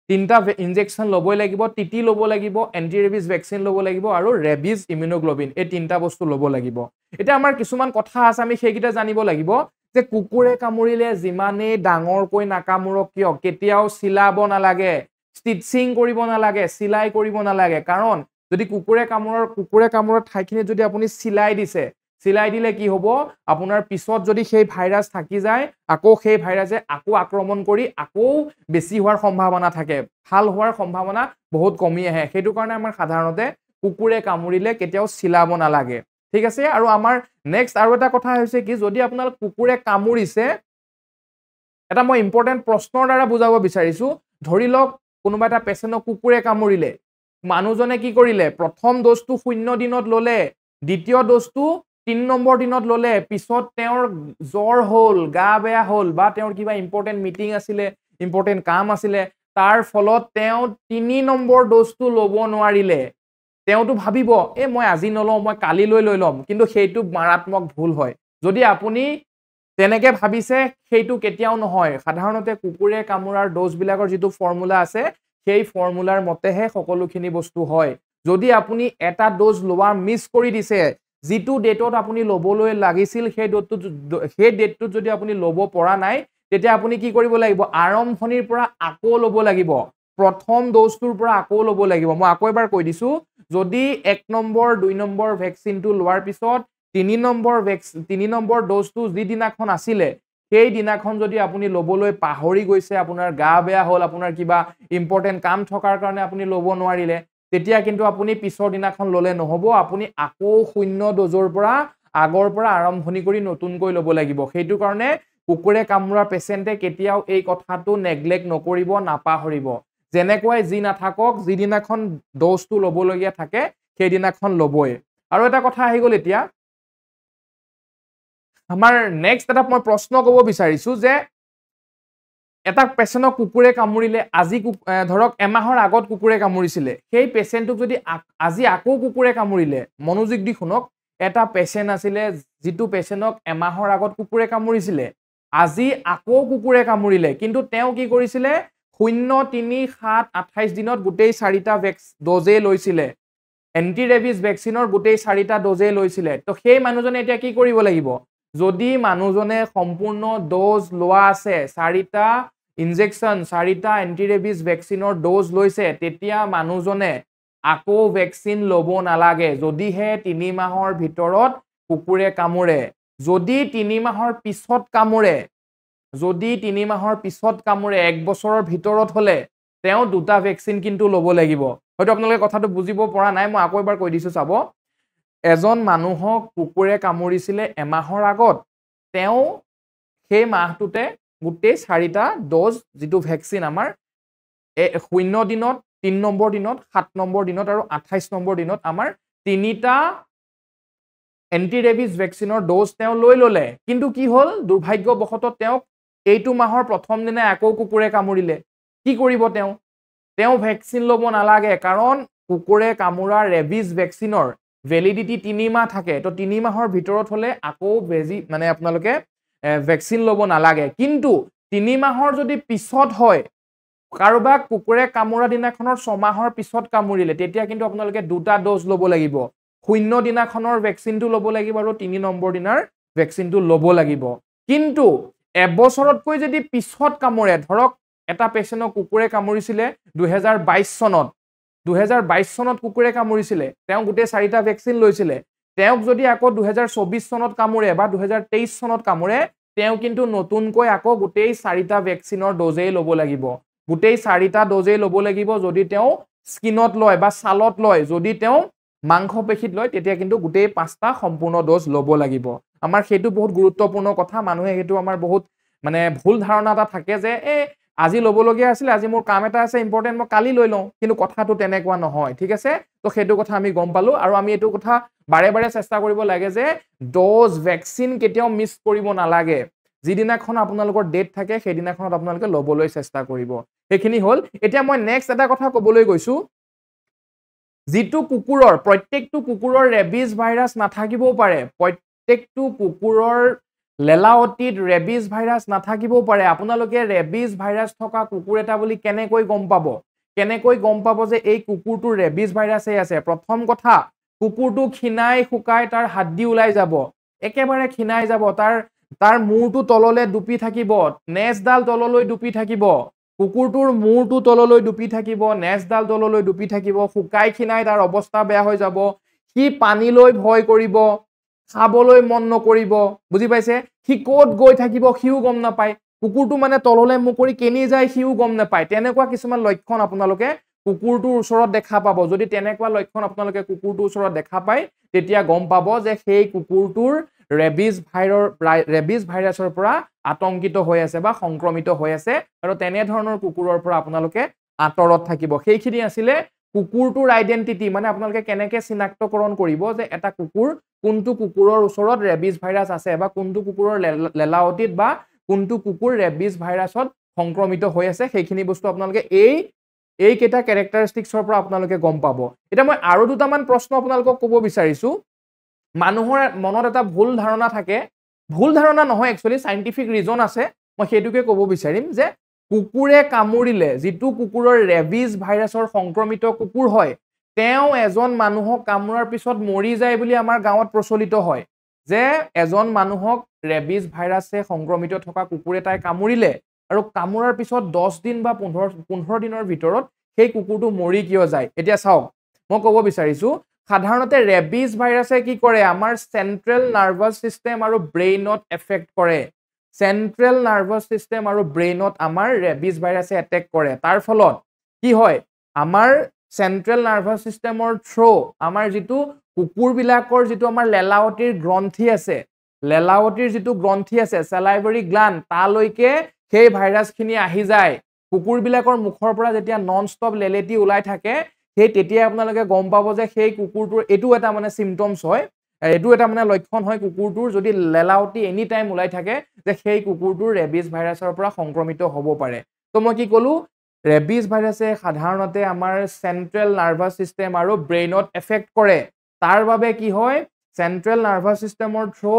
3টা ইনজেকচন ল'বই লাগিব টিটি ল'ব লাগিব এন্টি ৰেবিজ ভেকচিন ল'ব লাগিব আৰু ৰেবিজ ইমিউনোগ্লোবিন এই 3টা বস্তু ল'ব লাগিব এটা আমাৰ কিছুমান কথা আছে আমি সেইকেইটা জানিব লাগিব যে কুকুৰে কামুৰিলে যিমানেই ডাঙৰকৈ নাকামুৰক কিয় কেতিয়াও চিলাব নালাগে ষ্টিচিং কৰিব নালাগে চিলাই কৰিব নালাগে কাৰণ যদি কুকুৰে কামোৰৰ ঠাইখিনি যদি আপুনি চিলাই দিলে কি হ'ব আপোনাৰ পিছত যদি সেই ভাইৰাছ থাকি যায় আকৌ সেই ভাইৰাছে আকৌ আক্ৰমণ কৰি আকৌ বেছি হোৱাৰ সম্ভাৱনা থাকে ভাল হোৱাৰ সম্ভাৱনা বহুত কমি আহে সেইটো কাৰণে আমাৰ সাধাৰণতে কুকুৰে কামুৰিলে কেতিয়াও চিলাব নালাগে ঠিক আছে আৰু আমাৰ নেক্সট আৰু এটা কথা হৈছে কি যদি আপোনাৰ কুকুৰে কামুৰিছে এটা মই ইম্পৰ্টেন্ট প্ৰশ্নৰ দ্বাৰা বুজাব বিচাৰিছো ধৰি লওক কোনোবা এটা পেচেণ্টক কুকুৰে কামুৰিলে মানুহজনে কি কৰিলে প্ৰথম ড'জটো 0 দিনত ল'লে দ্বিতীয় ড'জটো 3 নম্বৰ দিনত ল'লে পিছত তেওঁৰ জ্বৰ হ'ল গা বেয়া হ'ল বা তেওঁৰ কিবা ইম্পৰ্টেন্ট মিটিং আছিলে ইম্পৰ্টেন্ট কাম আছিলে তাৰ ফলত তেওঁ 3 নম্বৰ ড'জটো ল'ব নোৱাৰিলে তেওঁটো ভাবিব মই আজি নলওঁ মই কালিলৈ লৈ ল'ম কিন্তু সেইটো মাৰাত্মক ভুল হয় যদি আপুনি তেনেকে ভাবিছে সেইটো কেতিয়াও নহয় সাধাৰণতে কুকুৰে কামুৰাৰ ড'জ বিলাকৰ যিটো ফৰ্মুলা আছে সেই ফৰ্মুলাৰ মতেহে সকলোখিনি বস্তু হয় যদি আপুনি এটা ড'জ লোৱা মিছ কৰি দিছে যিটো ডেটত আপুনি ল'বলৈ লাগিছিল সেই ডেটটোত যদি আপুনি ল'ব পৰা নাই তেতিয়া আপুনি কি কৰিব লাগিব আৰম্ভণিৰ পৰা আকৌ ল'ব লাগিব প্ৰথম ড'জটোৰ পৰা আকৌ ল'ব লাগিব মই আকৌ এবাৰ কৈ দিছো যদি 1 নম্বৰ 2 নম্বৰ ভেকচিনটো লোৱাৰ পিছত 3 নম্বৰ ড'জটো যি দিনাখন আছিলে সেই দিনাখন যদি আপুনি ল'বলৈ পাহৰি গৈছে আপোনাৰ গা বেয়া হ'ল আপোনাৰ কিবা ইম্পৰ্টেন্ট কাম থকাৰ কাৰণে আপুনি ল'ব নোৱাৰিলে তেতিয়া কিন্তু আপুনি পিছৰ দিনাখন ল'লে নহ'ব আপুনি আকৌ 0 ড'জৰ পৰা আগৰ পৰা আৰম্ভণি কৰি নতুনকৈ ল'ব লাগিব সেইটো কাৰণে কুকুৰে কামুৰা পেচেণ্টে কেতিয়াও এই কথাটো নেগলেক্ট নকৰিব নাপাহৰিব যেনেকৈ যি নাথাকক যিদিনাখন ড'জটো ল'বলগীয়া থাকে সেই দিনাখন ল'বই আৰু এটা কথা আহি গ'ল এতিয়া আমাৰ নেক্সট এটা মই প্ৰশ্ন ক'ব বিচাৰিছো যে এটা পেচেণ্টক কুকুৰে কামুৰিলে আজি ধৰক এমাহৰ আগত কুকুৰে কামুৰিছিলে সেই পেচেণ্টক যদি আজি আকৌ কুকুৰে কামুৰিলে মনোযোগ দি শুনক এটা পেচেণ্ট আছিলে যিটো পেচেণ্টক এমাহৰ আগত কুকুৰে কামুৰিছিলে আজি আকৌ কুকুৰে কামুৰিলে কিন্তু তেওঁ কি কৰিছিলে 0 3 7 28 দিনত গোটেই 4টা ড'জে লৈছিলে এন্টি ৰেবিজ ভেকচিনৰ গোটেই 4টা ড'জে লৈছিলে তো সেই মানুহজনে এতিয়া কি কৰিব লাগিব যদি মানুহজনে সম্পূৰ্ণ ড'জ লোৱা আছে 4টা ইনজেকচন 4টা এন্টি ৰেবিজ ভেকচিনৰ ড'জ লৈছে তেতিয়া মানুহজনে আকৌ ভেকচিন ল'ব নালাগে যদিহে 3 মাহৰ ভিতৰত কুকুৰে কামুৰে যদি 3 মাহৰ পিছত কামুৰে 1 বছৰৰ ভিতৰত হলে তেওঁ 2টা ভেকচিন কিন্তু ল'ব লাগিব হয়তো আপোনালোকে কথাটো বুজিব পৰা নাই মই আকৌ এবাৰ কৈ দিছো চাব এজন মানুহক কুকুৰে কামুৰিছিলে এমাহৰ আগত তেওঁ সেই মাহটোতে গোটেই 4টা ড'জ যিটো ভেকচিন আমাৰ 0 দিনত 3 নম্বৰ দিনত 7 নম্বৰ দিনত আৰু 28 নম্বৰ দিনত আমাৰ 3টা এন্টি ৰেবিজ ভেকচিনৰ ড'জ তেওঁ লৈ ল'লে কিন্তু কি হ'ল দুৰ্ভাগ্যবশতঃ তেওঁক এইটো মাহৰ প্ৰথম দিনা আকৌ কুকুৰে কামুৰিলে কি কৰিব তেওঁ ভেকচিন ল'ব নালাগে কাৰণ কুকুৰে কামুৰা ৰেবিজ ভেকচিনৰ ভ্যালিডিটি 3 মাহ থাকে তো 3 মাহৰ ভিতৰত হলে আকৌ বেজি মানে আপোনালোকে ভেকচিন ল'ব নালাগে কিন্তু 3 মাহৰ যদি পিছত হয় কাৰোবাক কুকুৰে কামুৰা দিনাখনৰ 6 মাহৰ পিছত কামুৰিলে তেতিয়া কিন্তু আপোনালোকে 2টা ড'জ ল'ব লাগিব 0 দিনাখনৰ ভেকচিনটো ল'ব লাগিব আৰু 3 নম্বৰ দিনাৰ ভেকচিনটো ল'ব লাগিব কিন্তু এবছৰতকৈ যদি পিছত কামুৰে ধৰক এটা পেশেণ্টক কুকুৰে কামুৰিছিলে 2022 চনত 2022 চনত কুকুৰে কামুৰিছিলে তেওঁ গোটেই 4টা ভেকচিন লৈছিলে তেওঁক যদি আকৌ 2024 চনত কামুৰে বা 2023 চনত কামুৰে তেওঁ কিন্তু নতুনকৈ আকৌ গোটেই 4টা ভেকচিনৰ ড'জেই ল'ব লাগিব গোটেই 4টা ড'জেই ল'ব লাগিব যদি তেওঁ স্কিনত লয় বা ছালত লয় যদি তেওঁ মাংসপেশীত লয় তেতিয়া কিন্তু গোটেই 5টা সম্পূৰ্ণ ড'জ ল'ব লাগিব আমাৰ সেইটো বহুত গুৰুত্বপূৰ্ণ কথা মানুহে সেইটো আমাৰ বহুত মানে ভুল ধাৰণা এটা থাকে যে আজি ল'বলগীয়া আছিল আজি মোৰ কাম এটা আছে ইম্পৰ্টেন্ট মই কালি লৈ লওঁ কিন্তু কথাটো তেনেকুৱা নহয় ঠিক আছে তো সেইটো কথা আমি গম পালো আৰু আমি এইটো কথা বাৰে বাৰে চেষ্টা কৰিব লাগে যে ড'জ ভেকচিন কেতিয়াও মিছ কৰিব নালাগে যিদিনাখন আপোনালোকৰ ডেট থাকে সেইদিনাখনত আপোনালোকে ল'বলৈ চেষ্টা কৰিব এইখিনি হ'ল এতিয়া মই নেক্সট এটা কথা ক'বলৈ গৈছো যিটো কুকুৰৰ প্ৰত্যেকটো কুকুৰৰ ৰেবিজ ভাইৰাছ নাথাকিবও পাৰে প্ৰত্যেকটো কুকুৰৰ লেলাৱতীত ৰেবিজ ভাইৰাছ নাথাকিবও পাৰে আপোনালোকে ৰেবিজ ভাইৰাছ থকা কুকুৰ এটা বুলি কেনেকৈ গম পাব যে এই কুকুৰটোৰ ৰেবিজ ভাইৰাছই আছে প্ৰথম কথা কুকুৰটো খিনাই শুকাই তাৰ হাড্ডি ওলাই যাব একেবাৰে খিনাই যাব তাৰ মূৰটো তললৈ দুপি থাকিব নেজডাল তললৈ দুপি থাকিব কুকুৰটোৰ মূৰটো তললৈ দুপি থাকিব নেজডাল তললৈ দুপি থাকিব শুকাই খিনাই তাৰ অৱস্থা বেয়া হৈ যাব সি পানীলৈ ভয় কৰিব খাবলৈ মন নকৰিব বুজি পাইছে সি ক'ত গৈ থাকিব সিও গম নাপায় কুকুৰটো মানে তললৈ মুখ কৰি কেনি যায় সিও গম নাপায় তেনেকুৱা কিছুমান লক্ষণ আপোনালোকে কুকুৰটোৰ ওচৰত দেখা পাব যদি তেনেকুৱা লক্ষণ আপোনালোকে কুকুৰটোৰ ওচৰত দেখা পায় তেতিয়া গম পাব যে সেই কুকুৰটোৰ ৰেবিজ ভাইৰাছৰ পৰা আতংকিত হৈ আছে বা সংক্ৰমিত হৈ আছে আৰু তেনে ধৰণৰ কুকুৰৰ পৰা আপোনালোকে আঁতৰত থাকিব সেইখিনি আছিলে কুকুৰটোৰ আইডেন্টিটি মানে আপোনালোকে কেনেকৈ চিনাক্তকৰণ কৰিব যে এটা কুকুৰ কোনটো কুকুৰৰ ওচৰত ৰেবিজ ভাইৰাছ আছে বা কোনটো কুকুৰৰ লেলাৱতীত বা কোনটো কুকুৰ ৰেবিজ ভাইৰাছত সংক্ৰমিত হৈ আছে সেইখিনি বস্তু আপোনালোকে এই কেইটা কেৰেক্টাৰিষ্টিক্সৰ পৰা আপোনালোকে গম পাব এটা মই আৰু দুটামান প্ৰশ্ন আপোনালোকক ক'ব বিচাৰিছো মানুহৰ মনত এটা ভুল ধাৰণা থাকে ভুল ধাৰণা নহয় একচুৱেলি সাইন্টিফিক ৰিজন আছে মই সেইটোকে ক'ব বিচাৰিম যে কুকুৰে কামুৰিলে যিটো কুকুৰৰ ৰেবিজ ভাইৰাছৰ সংক্ৰমিত কুকুৰ হয় তেওঁ এজন মানুহক কামুৰাৰ পিছত মৰি যায় বুলি আমাৰ গাঁৱত প্ৰচলিত হয় যে এজন মানুহক ৰেবিজ ভাইৰাছে সংক্ৰমিত থকা কুকুৰ এটাই কামুৰিলে আৰু কামুৰাৰ পিছত 10 দিন বা 15 দিনৰ ভিতৰত সেই কুকুৰটো মৰি কিয় যায় এতিয়া চাওক মই ক'ব বিচাৰিছো সাধাৰণতে ৰেবিজ ভাইৰাছে কি কৰে আমাৰ চেন্ট্ৰেল নাৰ্ভাছ সিস্টেম আৰু ব্ৰেইনত এফেক্ট কৰে চেন্ট্ৰেল নাৰ্ভাছ সিস্টেম আৰু ব্ৰেইনত আমাৰ ৰেবিজ ভাইৰাছে এটেক কৰে তাৰ ফলত কি হয় আমাৰ চেন্ট্ৰেল নাৰ্ভাছ সিস্টেমৰ থ্ৰু আমাৰ যিটো কুকুৰবিলাকৰ যিটো আমাৰ লেলাৱতীৰ গ্ৰন্থি আছে লেলাৱতীৰ যিটো গ্ৰন্থি আছে চেলাইভাৰী গ্ল্যান্ড তালৈকে সেই ভাইৰাছখিনি আহি যায় কুকুৰবিলাকৰ মুখৰ পৰা যেতিয়া নন ষ্টপ লেলেটি ওলাই থাকে সেই তেতিয়া আপোনালোকে গম পাব যে সেই কুকুৰটোৰ এইটো এটা মানে সিম্পটমছ হয় এইটো এটা মানে লক্ষণ হয় কুকুৰটোৰ যদি লেলাৱতী এনি টাইম ওলাই থাকে যে সেই কুকুৰটোৰ ৰেবিজ ভাইৰাছৰ পৰা সংক্ৰমিত হ'ব পাৰে তো মই কি ক'লো ৰেবিজ ভাইৰাছে সাধাৰণতে আমাৰ চেন্ট্ৰেল নাৰ্ভাছ সিস্টেম আৰু ব্ৰেইনত এফেক্ট কৰে তাৰ বাবে কি হয় চেন্ট্ৰেল নাৰ্ভাছ সিস্টেমৰ থ্ৰু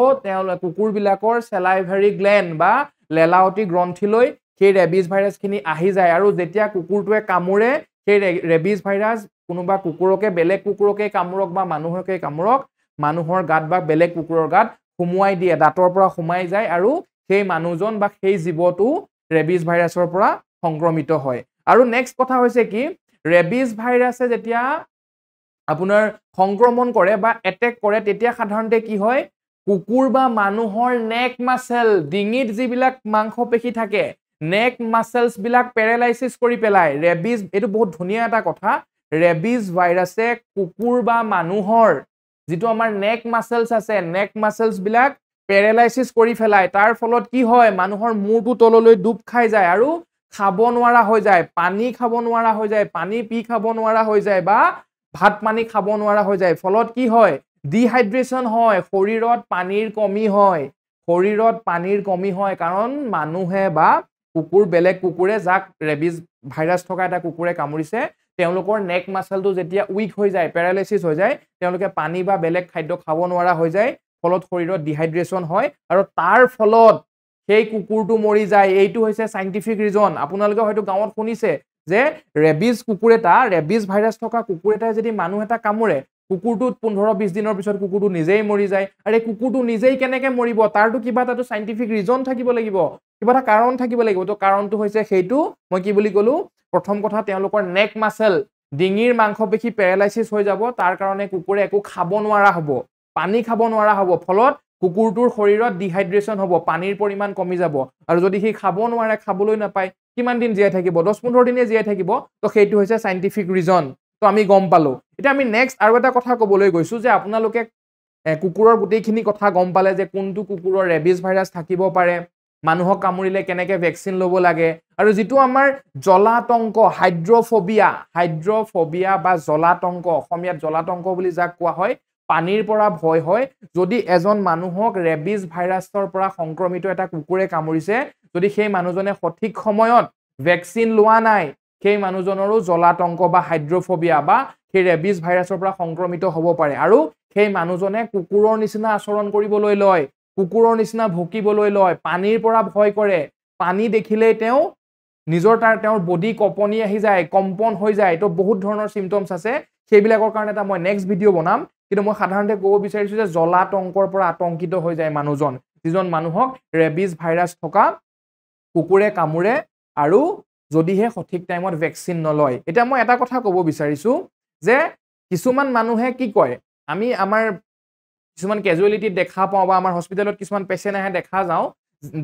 কুকুৰবিলাকৰ চেলাইভাৰী গ্ল্যান্ড বা লেলাৱতী গ্ৰন্থিলৈ সেই ৰেবিজ ভাইৰাছখিনি আহি যায় আৰু যেতিয়া কুকুৰটোৱে কামুৰে সেই ৰেবিজ ভাইৰাছ কোনোবা কুকুৰকে বেলেগ কুকুৰকে কামুৰক বা মানুহকে কামুৰক মানুহৰ গাত বা বেলেগ কুকুৰৰ গাত সুমুৱাই দিয়ে দাঁতৰ পৰা সুমাই যায় আৰু সেই মানুহজন বা সেই জীৱটো ৰেবিজ ভাইৰাছৰ পৰা সংক্ৰমিত হয় আৰু নেক্সট কথা হৈছে কি ৰেবিজ ভাইৰাছে যেতিয়া আপোনাৰ সংক্ৰমণ কৰে বা এটেক কৰে তেতিয়া সাধাৰণতে কি হয় কুকুৰ বা মানুহৰ নেক মাসেল ডিঙিত যিবিলাক মাংসপেশী থাকে নেক মাসেলছ বিলাক পেৰালাইসিস কৰি পেলায় ৰেবিজ এটো বহুত ধুনিয়া এটা কথা ৰেবিজ ভাইৰাছে কুকুৰ বা মানুহৰ যেটো আমাৰ নেক মাসেলছ আছে নেক মাসেলছ বিলাক পেৰালাইসিস কৰি ফেলায় তাৰ ফলত কি হয় মানুহৰ মূৰটো তললৈ ডুব খাই যায় আৰু খাব নোৱাৰা হৈ যায় পানী খাব নোৱাৰা হৈ যায় পানী পি খাব নোৱাৰা হৈ যায় বা ভাত পানী খাব নোৱাৰা হৈ যায় ফলত কি হয় ডিহাইড্ৰেচন হয় শৰীৰত পানীৰ কমি হয় কাৰণ মানুহে বা কুকুৰ বেলেগ কুকুৰে যাক ৰেবিজ ভাইৰাছ থকা এটা কুকুৰে কামুৰিছে তেওঁলোকৰ নেক মাসলটো যেতিয়া উইক হৈ যায় পেৰালাইসিস হৈ যায় তেওঁলোকে পানী বা বেলেগ খাদ্য খাব নোৱাৰা হৈ যায় ফলত শৰীৰত ডিহাইড্ৰেচন হয় আৰু তাৰ ফলত সেই কুকুৰটো মৰি যায় এইটো হৈছে সাইন্টিফিক ৰিজন আপোনালোকে হয়তো গাঁৱত শুনিছে যে ৰেবিজ কুকুৰ এটা ৰেবিজ ভাইৰাছ থকা কুকুৰ এটা যদি মানুহ এটা কামুৰে কুকুৰটো 15-20 দিনৰ পিছত কুকুৰটো নিজেই মৰি যায় আৰু এই কুকুৰটো নিজেই কেনেকৈ মৰিব তাৰটো কিবা এটা সাইন্টিফিক ৰিজন থাকিব লাগিব কিবা এটা কাৰণ থাকিব লাগিব তো কাৰণটো হৈছে সেইটো মই কি বুলি ক'লো প্ৰথম কথা তেওঁলোকৰ নেক মাসল ডিঙিৰ মাংসপেশী প্যাৰালাইসিস হৈ যাব তাৰ কাৰণে কুকুৰে একো খাব নোৱাৰা হ'ব পানী খাব নোৱাৰা হ'ব ফলত কুকুৰটোৰ শৰীৰত ডিহাইড্ৰেচন হ'ব পানীৰ পৰিমাণ কমি যাব আৰু যদি সি খাব নোৱাৰে খাবলৈ নাপায় কিমান দিন জীয়াই থাকিব 10-15 দিনে জীয়াই থাকিব তো সেইটো হৈছে সাইন্টিফিক ৰিজন তো আমি গম পালো এটা আমি নেক্সট আৰু এটা কথা ক'বলৈ গৈছো যে আপোনালোকে কুকুৰৰ গোটেইখিনি কথা গম পালে যে কোনটো কুকুৰৰ ৰেবিজ ভাইৰাছ থাকিব পাৰে মানুহক কামুৰিলে কেনেকৈ ভ্যাকচিন ল'ব লাগে আৰু যেটো আমাৰ জলাতংক হাইড্ৰোফোবিয়া বা জলাতংক অসমীয়াত জলাতংক বুলি যাক কোৱা হয় পানীৰ পৰা ভয় হয় যদি এজন মানুহক ৰেবিজ ভাইৰাছৰ পৰা সংক্ৰমিত এটা কুকুৰে কামুৰিছে যদি সেই মানুহজনে সঠিক সময়ত ভ্যাকচিন লোৱা নাই সেই মানুহজনৰো জলাতংক বা হাইড্ৰোফোবিয়া বা সেই ৰেবিজ ভাইৰাছৰ পৰা সংক্ৰমিত হ'ব পাৰে আৰু সেই মানুহজনে কুকুৰৰ নিচিনা আচৰণ কৰিবলৈ লয় কুকুৰৰ নিচিনা ভুকিবলৈ লয় পানীৰ পৰা ভয় কৰে পানী দেখিলেই তেওঁ নিজৰ তেওঁৰ বডি কঁপনি আহি যায় কম্পন হৈ যায় তো বহুত ধৰণৰ সিম্পটমছ আছে সেইবিলাকৰ কাৰণে এটা মই নেক্সট ভিডিও বনাম কিন্তু মই সাধাৰণতে ক'ব বিচাৰিছো যে জলাতংকৰ পৰা আতংকিত হৈ যায় মানুহজন যিজন মানুহক ৰেবিজ ভাইৰাছ থকা কুকুৰে কামুৰে আৰু যদিহে সঠিক টাইমত ভ্যাকচিন নলয় এটা মই এটা কথা ক'ব বিচাৰিছো যে কিছুমান মানুহে কি কয় আমি আমাৰ কিছুমান ক্যাজুয়ালিটি দেখা পাওঁ বা আমাৰ হস্পিটেলত কিছুমান পেশেন্ট আহে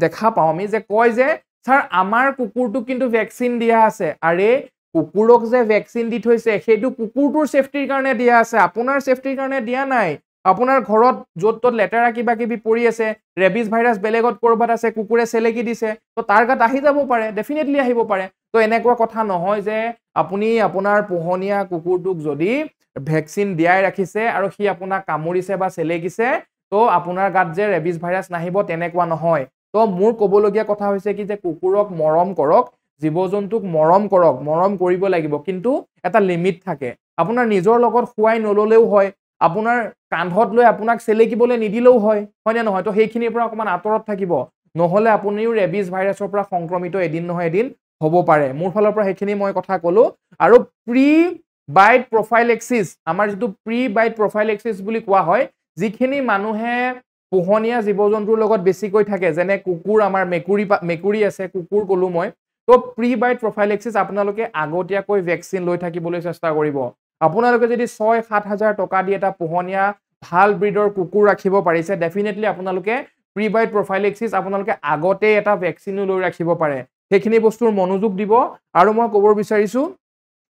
দেখা পাওঁ আমি যে কয় যে স্যাৰ আমাৰ কুকুৰটো কিন্তু ভ্যাকচিন দিয়া আছে আৰে কুকুৰক যে ভ্যাকচিন দি থৈছে সেইটো কুকুৰটোৰ সেফটিৰ কাৰণে দিয়া আছে আপোনাৰ সেফটিৰ কাৰণে দিয়া নাই আপোনাৰ ঘৰত য'ত ত'ত লেতেৰা কিবা কিবি পৰি আছে ৰেবিজ ভাইৰাছ বেলেগত কৰবাত আছে কুকুৰে চেলেকি দিছে তো তাৰ গাত আহি যাব পাৰে ডেফিনেটলি আহিব পাৰে তো এনেকুৱা কথা নহয় যে আপুনি আপোনাৰ পোহনীয়া কুকুৰটোক যদি ভ্যাকচিন দিয়াই ৰাখিছে আৰু সি আপোনাক কামুৰিছে বা চেলেকিছে তো আপোনাৰ গাত যে ৰেবিজ ভাইৰাছ নাহিব তেনেকুৱা নহয় তো মোৰ ক'বলগীয়া কথা হৈছে কি যে কুকুৰক মৰম কৰক জীৱ-জন্তুক মৰম কৰিব লাগিব কিন্তু এটা লিমিট থাকে আপোনাৰ নিজৰ লগত খুৱাই নললেও হয় আপোনাৰ কান্ধত লৈ আপোনাক চেলেকিবলৈ নিদিলেও হয় হয়নে নহয় তো সেইখিনিৰ পৰা অকমান আতৰত থাকিব নহলে আপুনিও ৰেবিজ ভাইৰাছৰ পৰা সংক্ৰমিত এদিন নহয় এদিন হ'ব পাৰে মোৰ ফালৰ পৰা সেইখিনি মই কথা ক'লো আৰু প্ৰি বাইট প্ৰফাইলেক্সিস আমাৰ যেটো প্ৰি বাইট প্ৰফাইলেক্সিস বুলি কোৱা হয় যিখিনি মানুহে পোহনীয়া জীৱ-জন্তুৰ লগত বেছিকৈ থাকে যেনে কুকুৰ আমাৰ মেকুৰী আছে কুকুৰ কলো মই তো প্ৰি বাইট প্ৰফাইলেক্সিস আপোনালোকে আগতীয়াকৈ ভ্যাকচিন লৈ থাকিবলৈ চেষ্টা কৰিব আপোনালোকে যদি 6-7 হাজাৰ টকা দি এটা পোহনীয়া ভাল ব্ৰিডৰ কুকুৰ ৰাখিব পাৰিছে ডেফিনেটলি আপোনালোকে প্ৰি বাইট প্ৰফাইলেক্সিস আপোনালোকে আগতে এটা ভ্যাকচিনো লৈ ৰাখিব পাৰে সেইখিনি বস্তুৰ মনোযোগ দিব আৰু মই ক'ব বিচাৰিছো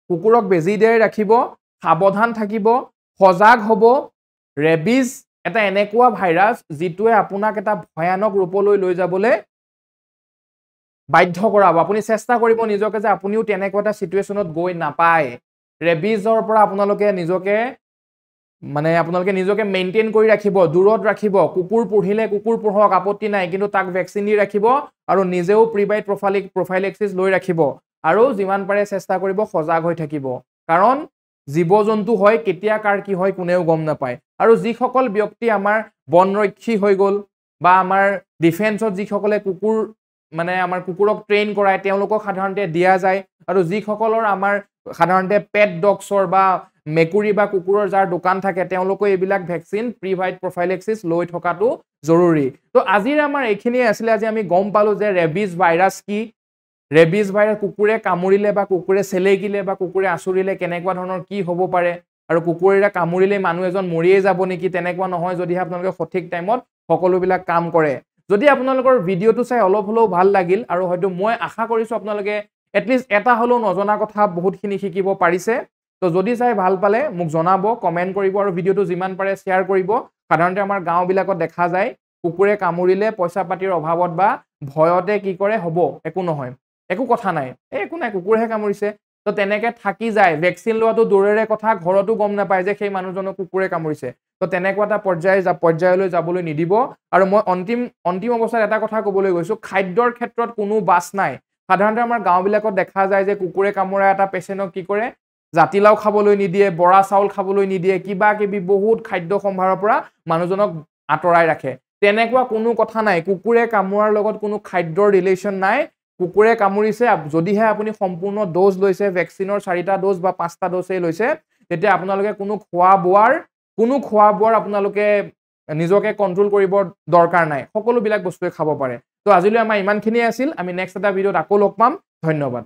কুকুৰক বেজি দিয়াই ৰাখিব সাৱধান থাকিব সজাগ হ'ব ৰেবিজ এটা এনেকুৱা ভাইৰাছ যিটোৱে আপোনাক এটা ভয়ানক ৰূপলৈ লৈ যাবলৈ বাধ্য কৰাব আপুনি চেষ্টা কৰিব নিজকে যে আপুনিও তেনেকুৱা এটা সিচুৱেচনত গৈ নাপায় ৰেবিজৰ পৰা আপোনালোকে নিজকে মেইনটেইন কৰি ৰাখিব দূৰত ৰাখিব কুকুৰ পুহিলে কুকুৰ পুহক আপত্তি নাই কিন্তু তাক ভ্যাকচিন দি ৰাখিব আৰু নিজেও প্ৰিবাইট প্ৰফাইলেক্সিস লৈ ৰাখিব আৰু যিমান পাৰে চেষ্টা কৰিব সজাগ হৈ থাকিব কাৰণ জীৱ-জন্তু হয় কেতিয়া কাৰ কি হয় কোনেও গম নাপায় আৰু যিসকল ব্যক্তি আমাৰ বনৰক্ষী হৈ গল বা আমাৰ ডিফেন্সত যিসকলে কুকুৰ আমাৰ কুকুৰক ট্ৰেইন কৰায় তেওঁলোকক সাধাৰণতে দিয়া যায় আৰু যিসকলৰ আমাৰ সাধাৰণতে পেট ডগছৰ বা মেকুৰী বা কুকুৰৰ যাৰ দোকান থাকে তেওঁলোকে এইবিলাক ভ্যাকচিন প্ৰিভাইট প্ৰফাইলেক্সিস লৈ থকাটো জৰুৰী তো আজিৰ আমাৰ এইখিনি আছিল আজি আমি গম পালো যে ৰেবিজ ভাইৰাছ কি ৰেবিজ ভাইৰাছ কুকুৰে কামুৰিলে বা কুকুৰে চেলেকিলে বা কুকুৰে আচুৰিলে কেনেকুৱা ধৰণৰ কি হ'ব পাৰে আৰু কুকুৰেৰে কামুৰিলে মানুহ এজন মৰিয়ে যাব নেকি তেনেকুৱা নহয় যদি আপোনালোকে সঠিক টাইমত সকলোবিলাক কাম কৰে যদি আপোনালোকৰ ভিডিওটো চাই অলপ হলেও ভাল লাগিল আৰু হয়তো মই আশা কৰিছো আপোনালোকে এটলিষ্ট এটা হলেও নজনা কথা বহুতখিনি শিকিব পাৰিছে তো যদি চাই ভাল পালে মোক জনাব কমেন্ট কৰিব আৰু ভিডিওটো যিমান পাৰে শেয়াৰ কৰিব সাধাৰণতে আমাৰ গাঁওবিলাকত দেখা যায় কুকুৰে কামুৰিলে পইচা পাতিৰ অভাৱত বা ভয়তে কি কৰে হ'ব একো নহয় একো কথা নাই একো নাই কুকুৰহে কামুৰিছে তো তেনেকে থাকি যায় ভ্যাকচিন লোৱাটো দূৰৰে কথা ঘৰতো গম নাপায় যে সেই মানুহজনক কুকুৰে কামুৰিছে তো তেনেকুৱা এটা পৰ্যায়লৈ যাবলৈ নিদিব আৰু মই অন্তিম অৱস্থাত এটা কথা ক'বলৈ গৈছো খাদ্যৰ ক্ষেত্ৰত কোনো বাছ নাই সাধাৰণতে আমাৰ গাঁওবিলাকত দেখা যায় যে কুকুৰে কামুৰা এটা পেশেন্টক কি কৰে জাতিলাও খাবলৈ নিদিয়ে বৰা চাউল খাবলৈ নিদিয়ে কিবা কিবি বহুত খাদ্য সম্ভাৰৰ পৰা মানুহজনক আঁতৰাই ৰাখে তেনেকুৱা কোনো কথা নাই কুকুৰে কামুৰাৰ লগত কোনো খাদ্যৰ ৰিলেচন নাই কুকুৰে কামুৰিছে যদিহে আপুনি সম্পূৰ্ণ ড'জ লৈছে ভ্যাকচিনৰ 4টা ড'জ বা 5টা ড'জে লৈছে তেতিয়া আপোনালোকে কোনো খোৱা বোৱাৰ আপোনালোকে নিজকে কন্ট্ৰোল কৰিব দৰকাৰ নাই সকলোবিলাক বস্তুৱে খাব পাৰে তো আজিলৈ আমাৰ ইমানখিনিয়ে আছিল আমি নেক্সট এটা ভিডিঅ'ত আকৌ লগ পাম ধন্যবাদ